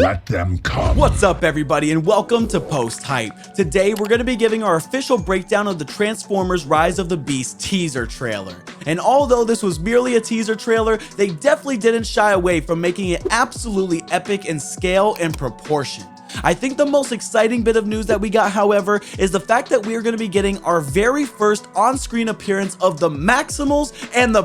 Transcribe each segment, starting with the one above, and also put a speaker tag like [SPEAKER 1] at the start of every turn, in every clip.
[SPEAKER 1] Let them come.
[SPEAKER 2] What's up, everybody, and welcome to Post Hype. Today, we're going to be giving our official breakdown of the Transformers Rise of the Beast teaser trailer. And although this was merely a teaser trailer, they definitely didn't shy away from making it absolutely epic in scale and proportion. I think the most exciting bit of news that we got, however, is the fact that we are going to be getting our very first on-screen appearance of the Maximals and the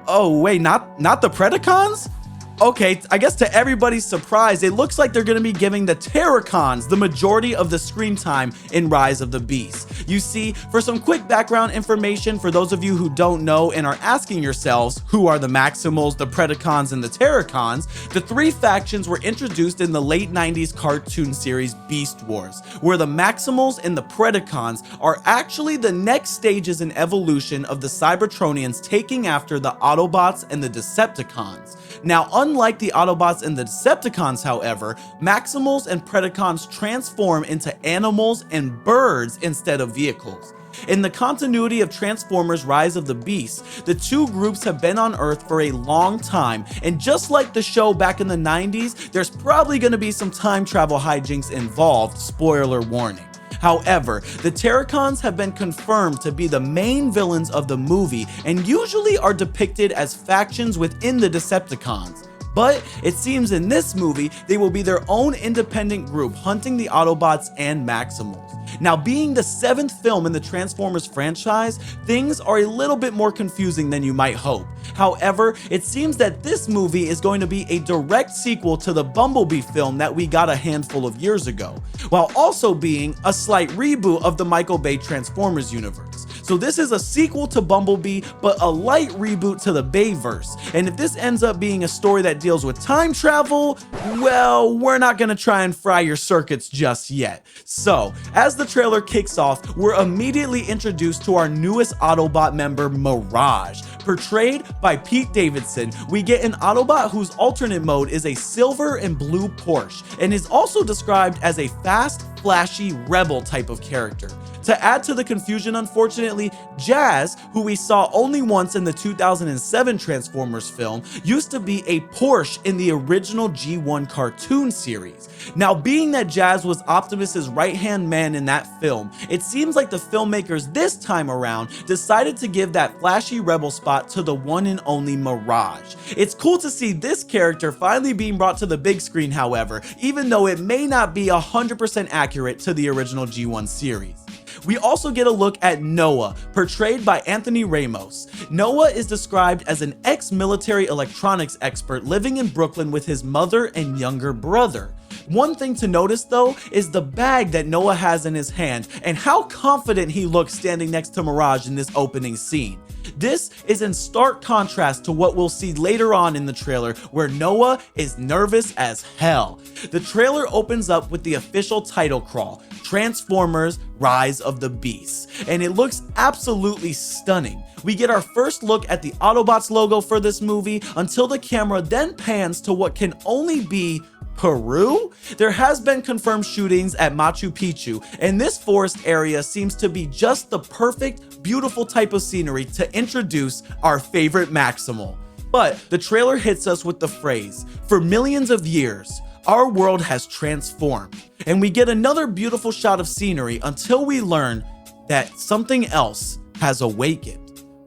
[SPEAKER 2] Oh wait, not the Predacons? Okay, I guess to everybody's surprise, it looks like they're going to be giving the Terracons the majority of the screen time in Rise of the Beast. You see, for some quick background information for those of you who don't know and are asking yourselves, who are the Maximals, the Predacons, and the Terracons, the three factions were introduced in the late 90s cartoon series Beast Wars, where the Maximals and the Predacons are actually the next stages in evolution of the Cybertronians taking after the Autobots and the Decepticons. Now, unlike the Autobots and the Decepticons, however, Maximals and Predacons transform into animals and birds instead of vehicles. In the continuity of Transformers Rise of the Beast, the two groups have been on Earth for a long time, and just like the show back in the 90s, there's probably going to be some time travel hijinks involved, spoiler warning. However, the Terracons have been confirmed to be the main villains of the movie and usually are depicted as factions within the Decepticons. But it seems in this movie, they will be their own independent group hunting the Autobots and Maximals. Now, being the 7th film in the Transformers franchise, things are a little bit more confusing than you might hope. However, it seems that this movie is going to be a direct sequel to the Bumblebee film that we got a handful of years ago, while also being a slight reboot of the Michael Bay Transformers universe. So this is a sequel to Bumblebee, but a light reboot to the Bayverse. And if this ends up being a story that deals with time travel, well, we're not gonna try and fry your circuits just yet. So, as the trailer kicks off, we're immediately introduced to our newest Autobot member, Mirage. Portrayed by Pete Davidson, we get an Autobot whose alternate mode is a silver and blue Porsche, and is also described as a fast, flashy, rebel type of character. To add to the confusion, unfortunately, Jazz, who we saw only once in the 2007 Transformers film, used to be a Porsche in the original G1 cartoon series. Now, being that Jazz was Optimus's right-hand man in that film, it seems like the filmmakers this time around decided to give that flashy rebel spot to the one and only Mirage. It's cool to see this character finally being brought to the big screen, however, even though it may not be 100% accurate to the original G1 series. We also get a look at Noah, portrayed by Anthony Ramos. Noah is described as an ex-military electronics expert living in Brooklyn with his mother and younger brother. One thing to notice though is the bag that Noah has in his hand and how confident he looks standing next to Mirage in this opening scene. This is in stark contrast to what we'll see later on in the trailer, where Noah is nervous as hell. The trailer opens up with the official title crawl, Transformers Rise of the Beast, and it looks absolutely stunning. We get our first look at the Autobots logo for this movie until the camera then pans to what can only be Peru? There has been confirmed shootings at Machu Picchu, and this forest area seems to be just the perfect, beautiful type of scenery to introduce our favorite Maximal. But the trailer hits us with the phrase, "For millions of years, our world has transformed," and we get another beautiful shot of scenery until we learn that something else has awakened.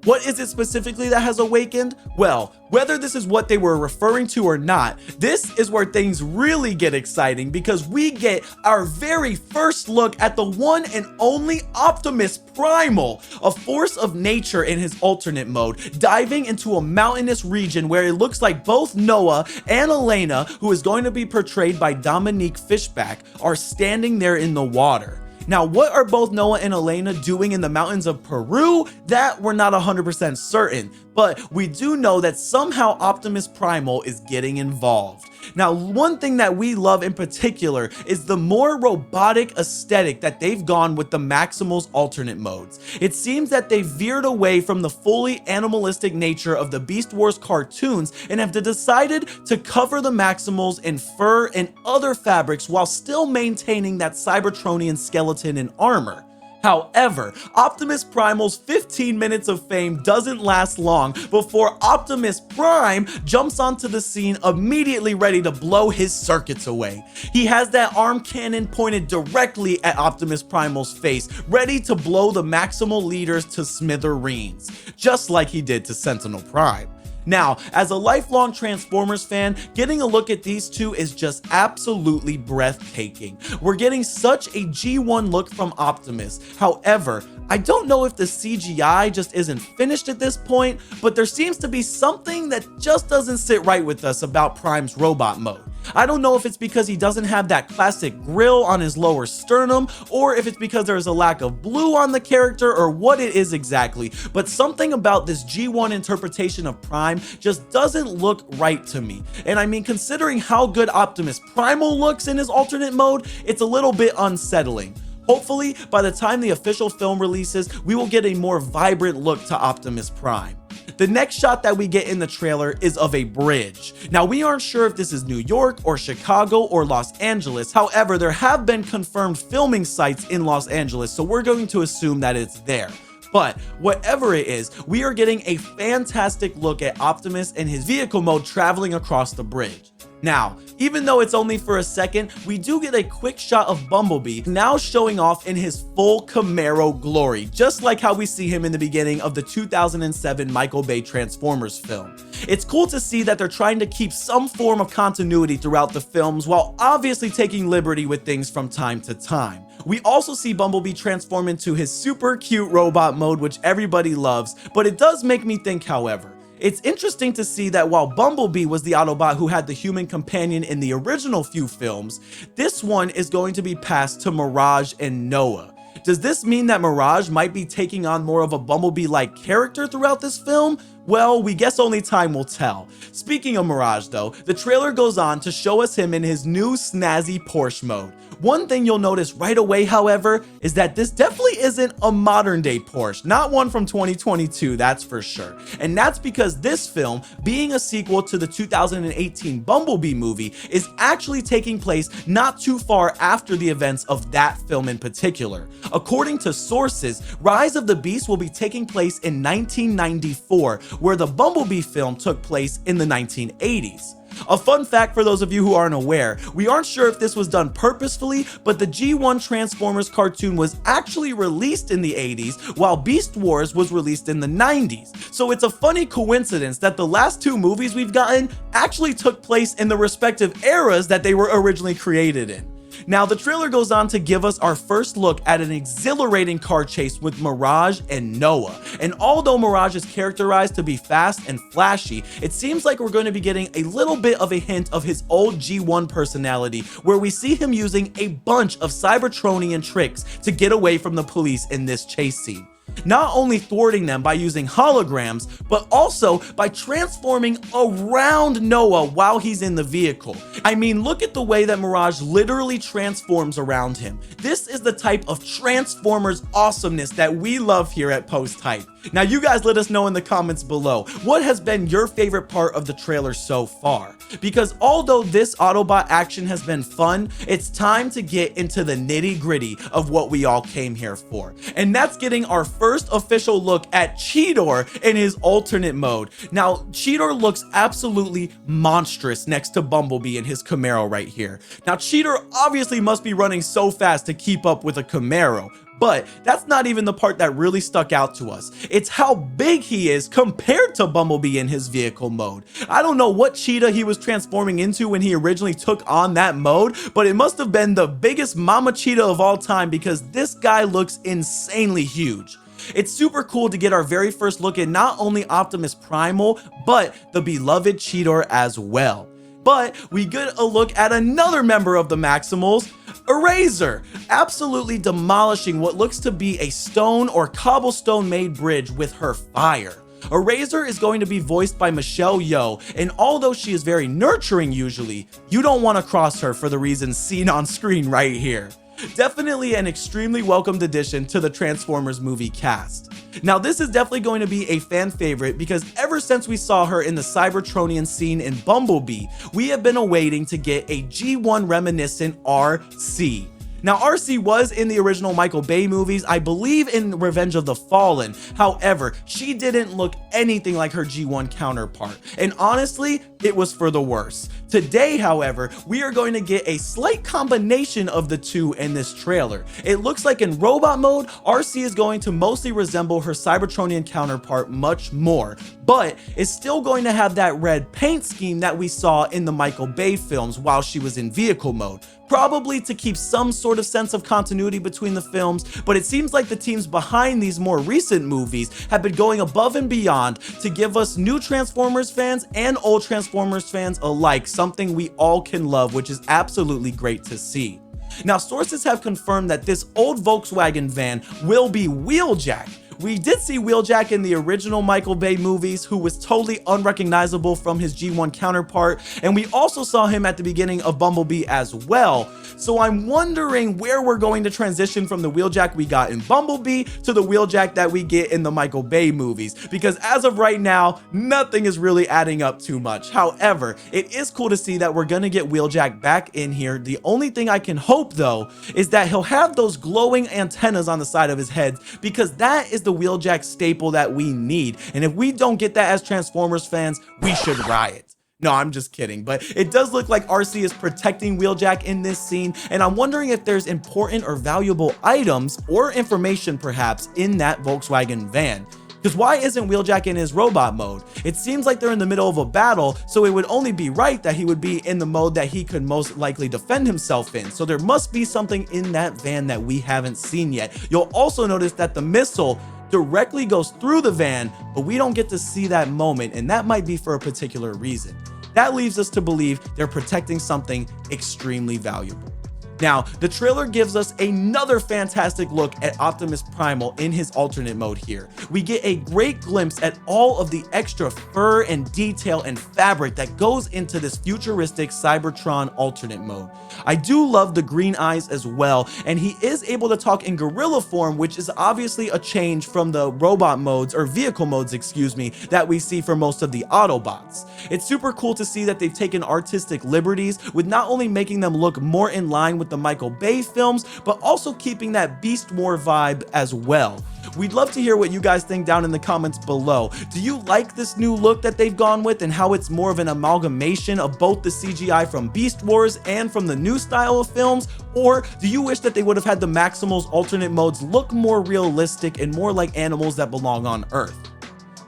[SPEAKER 2] What is it specifically that has awakened? Well, whether this is what they were referring to or not, this is where things really get exciting because we get our very first look at the one and only Optimus Primal, a force of nature in his alternate mode, diving into a mountainous region where it looks like both Noah and Elena, who is going to be portrayed by Dominique Fishback, are standing there in the water. Now, what are both Noah and Elena doing in the mountains of Peru? That we're not 100% certain, but we do know that somehow Optimus Primal is getting involved. Now, one thing that we love in particular is the more robotic aesthetic that they've gone with the Maximals alternate modes. It seems that they veered away from the fully animalistic nature of the Beast Wars cartoons and have decided to cover the Maximals in fur and other fabrics while still maintaining that cybertronian skeleton and armor. However, Optimus Primal's 15 minutes of fame doesn't last long before Optimus Prime jumps onto the scene immediately ready to blow his circuits away. He has that arm cannon pointed directly at Optimus Primal's face, ready to blow the Maximal leaders to smithereens, just like he did to Sentinel Prime. Now, as a lifelong Transformers fan, getting a look at these two is just absolutely breathtaking. We're getting such a G1 look from Optimus. However, I don't know if the CGI just isn't finished at this point, but there seems to be something that just doesn't sit right with us about Prime's robot mode. I don't know if it's because he doesn't have that classic grill on his lower sternum, or if it's because there's a lack of blue on the character, or what it is exactly, but something about this G1 interpretation of Prime just doesn't look right to me. And I mean, considering how good Optimus Primal looks in his alternate mode, it's a little bit unsettling. Hopefully, by the time the official film releases, we will get a more vibrant look to Optimus Prime. The next shot that we get in the trailer is of a bridge. Now, we aren't sure if this is New York or Chicago or Los Angeles. However, there have been confirmed filming sites in Los Angeles, so we're going to assume that it's there. But whatever it is, we are getting a fantastic look at Optimus and his vehicle mode traveling across the bridge. Now, even though it's only for a second, we do get a quick shot of Bumblebee now showing off in his full Camaro glory, just like how we see him in the beginning of the 2007 Michael Bay Transformers film. It's cool to see that they're trying to keep some form of continuity throughout the films while obviously taking liberty with things from time to time. We also see Bumblebee transform into his super cute robot mode, which everybody loves, but it does make me think, however. It's interesting to see that while Bumblebee was the Autobot who had the human companion in the original few films, this one is going to be passed to Mirage and Noah. Does this mean that Mirage might be taking on more of a Bumblebee-like character throughout this film? Well, we guess only time will tell. Speaking of Mirage though, the trailer goes on to show us him in his new snazzy Porsche mode. One thing you'll notice right away, however, is that this definitely isn't a modern day Porsche, not one from 2022, that's for sure. And that's because this film, being a sequel to the 2018 Bumblebee movie, is actually taking place not too far after the events of that film in particular. According to sources, Rise of the Beast will be taking place in 1994, where the Bumblebee film took place in the 1980s. A fun fact for those of you who aren't aware, we aren't sure if this was done purposefully, but the G1 Transformers cartoon was actually released in the 80s, while Beast Wars was released in the 90s. So it's a funny coincidence that the last two movies we've gotten actually took place in the respective eras that they were originally created in. Now, the trailer goes on to give us our first look at an exhilarating car chase with Mirage and Noah. And although Mirage is characterized to be fast and flashy, it seems like we're going to be getting a little bit of a hint of his old G1 personality, where we see him using a bunch of cybertronian tricks to get away from the police in this chase scene. Not only thwarting them by using holograms, but also by transforming around Noah while he's in the vehicle. I mean, look at the way that Mirage literally transforms around him. This is the type of Transformers awesomeness that we love here at Post Hype. Now, you guys let us know in the comments below, what has been your favorite part of the trailer so far? Because although this Autobot action has been fun, it's time to get into the nitty-gritty of what we all came here for. And that's getting our first official look at Cheetor in his alternate mode. Now, Cheetor looks absolutely monstrous next to Bumblebee in his Camaro right here. Now, Cheetor obviously must be running so fast to keep up with a Camaro. But that's not even the part that really stuck out to us. It's how big he is compared to Bumblebee in his vehicle mode. I don't know what cheetah he was transforming into when he originally took on that mode, but it must have been the biggest mama cheetah of all time, because this guy looks insanely huge. It's super cool to get our very first look at not only Optimus Primal, but the beloved Cheetor as well. But we get a look at another member of the Maximals, Airazor, absolutely demolishing what looks to be a stone or cobblestone made bridge with her fire. Airazor is going to be voiced by Michelle Yeoh, and although she is very nurturing usually, you don't want to cross her for the reasons seen on screen right here. Definitely an extremely welcomed addition to the Transformers movie cast. Now, this is definitely going to be a fan favorite because ever since we saw her in the cybertronian scene in Bumblebee, we have been awaiting to get a G1 reminiscent Arcee. Now, Arcee was in the original Michael Bay movies, I believe in Revenge of the Fallen. However, she didn't look anything like her G1 counterpart, and honestly, it was for the worse. Today, however, we are going to get a slight combination of the two in this trailer. It looks like in robot mode, Arcee is going to mostly resemble her cybertronian counterpart much more, but is still going to have that red paint scheme that we saw in the Michael Bay films while she was in vehicle mode. Probably to keep some sort of sense of continuity between the films, but it seems like the teams behind these more recent movies have been going above and beyond to give us new Transformers fans and old Transformers fans alike something we all can love, which is absolutely great to see. Now, sources have confirmed that this old Volkswagen van will be Wheeljack. We did see Wheeljack in the original Michael Bay movies, who was totally unrecognizable from his G1 counterpart, and we also saw him at the beginning of Bumblebee as well. So I'm wondering where we're going to transition from the Wheeljack we got in Bumblebee to the Wheeljack that we get in the Michael Bay movies, because as of right now, nothing is really adding up too much. However, it is cool to see that we're gonna get Wheeljack back in here. The only thing I can hope, though, is that he'll have those glowing antennas on the side of his head, because that is the Wheeljack staple that we need, and if we don't get that as Transformers fans, we should riot. No, I'm just kidding, but it does look like Arcee is protecting Wheeljack in this scene, and I'm wondering if there's important or valuable items or information perhaps in that Volkswagen van. Because why isn't Wheeljack in his robot mode? It seems like they're in the middle of a battle, so it would only be right that he would be in the mode that he could most likely defend himself in. So there must be something in that van that we haven't seen yet. You'll also notice that the missile directly goes through the van, but we don't get to see that moment, and that might be for a particular reason. That leaves us to believe they're protecting something extremely valuable. Now, the trailer gives us another fantastic look at Optimus Primal in his alternate mode here. We get a great glimpse at all of the extra fur and detail and fabric that goes into this futuristic Cybertron alternate mode. I do love the green eyes as well, and he is able to talk in gorilla form, which is obviously a change from the robot modes, or vehicle modes, excuse me, that we see for most of the Autobots. It's super cool to see that they've taken artistic liberties with not only making them look more in line with the Michael Bay films, but also keeping that Beast War vibe as well. We'd love to hear what you guys think down in the comments below. Do you like this new look that they've gone with and how it's more of an amalgamation of both the CGI from Beast Wars and from the new style of films? Or do you wish that they would have had the Maximals alternate modes look more realistic and more like animals that belong on Earth?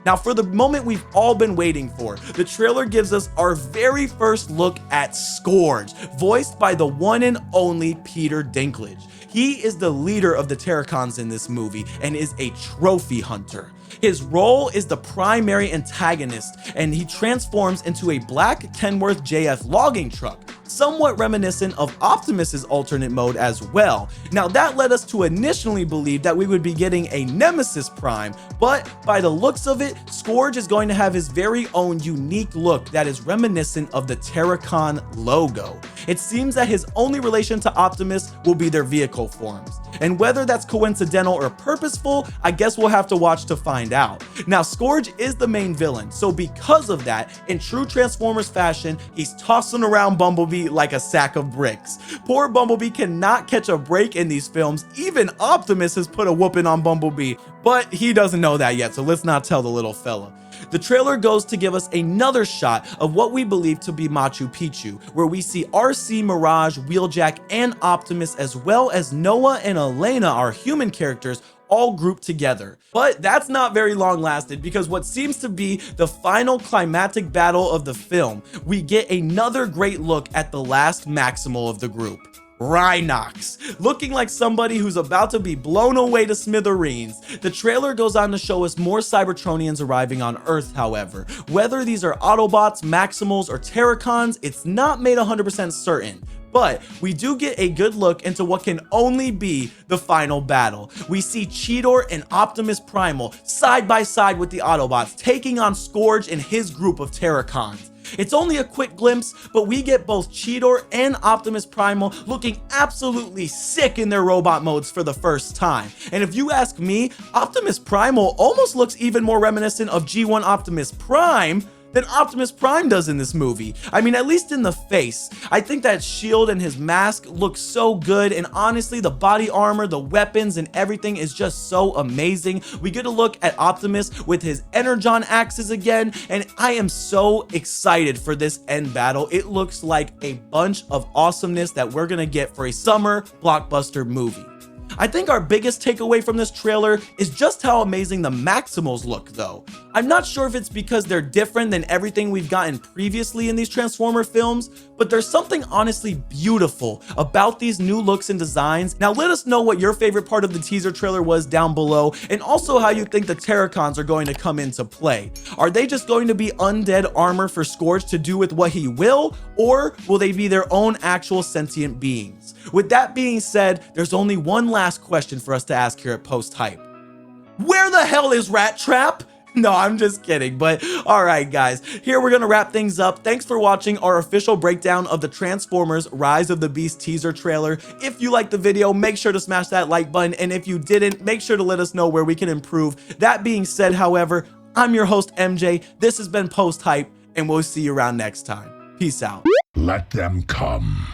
[SPEAKER 2] Now, for the moment we've all been waiting for, the trailer gives us our very first look at Scourge, voiced by the one and only Peter Dinklage. He is the leader of the Terracons in this movie and is a trophy hunter. His role is the primary antagonist, and he transforms into a black Kenworth JF logging truck, somewhat reminiscent of Optimus's alternate mode as well. Now, that led us to initially believe that we would be getting a Nemesis Prime, but by the looks of it, Scourge is going to have his very own unique look that is reminiscent of the Terracon logo. It seems that his only relation to Optimus will be their vehicle forms, and whether that's coincidental or purposeful, I guess we'll have to watch to find out. Now, Scourge is the main villain, so because of that, in true Transformers fashion, he's tossing around Bumblebee like a sack of bricks. Poor Bumblebee cannot catch a break in these films. Even Optimus has put a whooping on Bumblebee, but he doesn't know that yet, so let's not tell the little fella. The trailer goes to give us another shot of what we believe to be Machu Picchu, where we see Arcee, Mirage, Wheeljack, and Optimus, as well as Noah and Elena, our human characters, all grouped together. But that's not very long lasted, because what seems to be the final climactic battle of the film, we get another great look at the last Maximal of the group, Rhinox, looking like somebody who's about to be blown away to smithereens. The trailer goes on to show us more Cybertronians arriving on Earth, however. Whether these are Autobots, Maximals, or Terracons, it's not made 100% certain. But we do get a good look into what can only be the final battle. We see Cheetor and Optimus Primal side by side with the Autobots, taking on Scourge and his group of Terracons. It's only a quick glimpse, but we get both Cheetor and Optimus Primal looking absolutely sick in their robot modes for the first time. And if you ask me, Optimus Primal almost looks even more reminiscent of G1 Optimus Prime than Optimus Prime does in this movie. I mean, at least in the face. I think that shield and his mask look so good, and honestly, the body armor, the weapons, and everything is just so amazing. We get a look at Optimus with his Energon axes again, and I am so excited for this end battle. It looks like a bunch of awesomeness that we're gonna get for a summer blockbuster movie. I think our biggest takeaway from this trailer is just how amazing the Maximals look though. I'm not sure if it's because they're different than everything we've gotten previously in these Transformer films, but there's something honestly beautiful about these new looks and designs. Now let us know what your favorite part of the teaser trailer was down below, and also how you think the Terracons are going to come into play. Are they just going to be undead armor for Scourge to do with what he will, or will they be their own actual sentient beings? With that being said, there's only one last question for us to ask here at Post Hype. Where the hell is Rat Trap? No, I'm just kidding, but all right, guys, here we're gonna wrap things up. Thanks for watching our official breakdown of the Transformers Rise of the Beast teaser trailer. If you liked the video, make sure to smash that like button, and if you didn't, make sure to let us know where we can improve. That being said, however, I'm your host, MJ. This has been Post Hype, and we'll see you around next time. Peace out.
[SPEAKER 1] Let them come.